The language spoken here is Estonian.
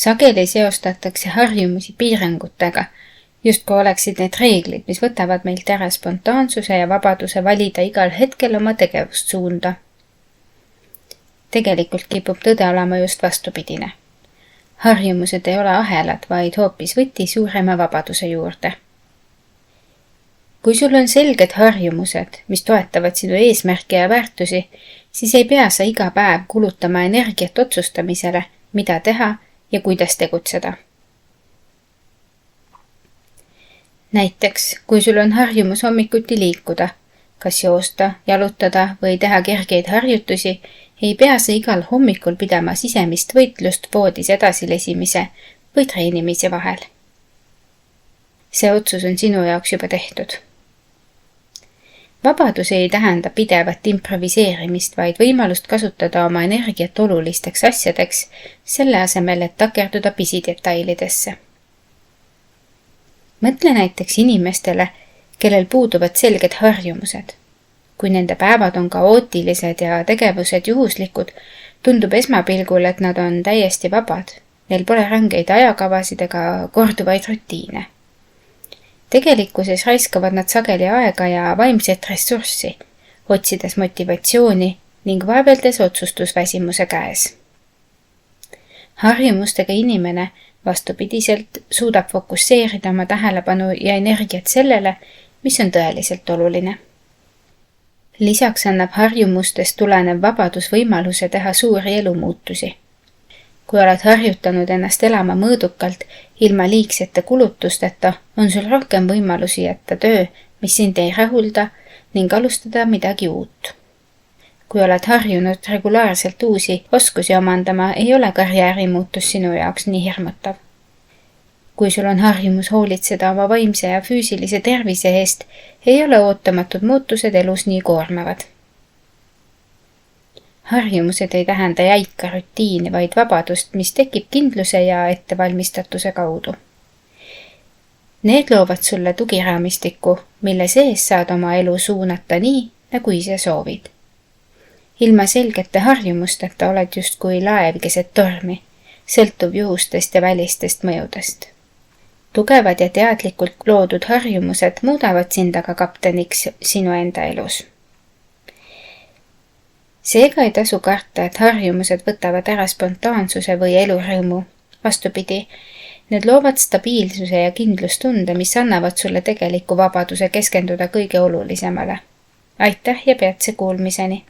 Sageli seostatakse harjumusi piirangutega, justkui oleksid need reeglid, mis võtavad meilt ära spontaansuse ja vabaduse valida igal hetkel oma tegevussuunda. Tegelikult kipub tõde olema just vastupidine. Harjumused ei ole ahelad, vaid hoopis võti suurema vabaduse juurde. Kui sul on selged harjumused, mis toetavad sinu eesmärke ja väärtusi, siis ei pea sa iga päev kulutama energiat otsustamisele, mida teha ja kuidas tegutseda. Näiteks, kui sul on harjumus hommikuti liikuda, kas joosta, jalutada või teha kergeid harjutusi, ei pea sa igal hommikul pidama sisemist võitlust voodis edasilesimise või treenimise vahel. See otsus on sinu jaoks juba tehtud. Vabadus ei tähenda pidevat improviseerimist, vaid võimalust kasutada oma energiat olulisteks asjadeks, selle asemel, et takerduda pisidetailidesse. Mõtle näiteks inimestele, kellel puuduvad selged harjumused. Kui nende päevad on kaootilised ja tegevused juhuslikud, tundub esmapilgul, et nad on täiesti vabad. Neil pole rängeid ajakavasid ega korduvaid rutiine. Tegelikkuses raiskavad nad sageli aega ja vaimset ressurssi, otsides motivatsiooni ning vaeveldes otsustusväsimuse käes. Harjumustega inimene vastupidiselt suudab fokusseerida oma tähelepanu ja energiat sellele, mis on tõeliselt oluline. Lisaks annab harjumustest tulenev vabadus võimaluse teha suuri elumuutusi. Kui oled harjutanud ennast elama mõõdukalt, ilma liigsete kulutusteta, on sul rohkem võimalusi jätta töö, mis sind ei rahulda, ning alustada midagi uut. Kui oled harjunud regulaarselt uusi oskusi omandama, ei ole karjäärimuutus sinu jaoks nii hirmutav. Kui sul on harjumus hoolitseda oma vaimse ja füüsilise tervise eest, ei ole ootamatud muutused elus nii koormavad. Harjumused ei tähenda jäika rutiini, vaid vabadust, mis tekib kindluse ja ettevalmistatuse kaudu. Need loovad sulle tugiraamistiku, mille sees saad oma elu suunata nii, nagu ise soovid. Ilma selgete harjumusteta oled justkui laev keset tormi, sõltuv juhustest ja välistest mõjudest. Tugevad ja teadlikult loodud harjumused muudavad sind aga kapteniks sinu enda elus. Seega ei tasu karta, et harjumused võtavad ära spontaansuse või elurõõmu. Vastupidi, need loovad stabiilsuse ja kindlustunde, mis annavad sulle tegeliku vabaduse keskenduda kõige olulisemale. Aitäh ja peatse kuulmiseni!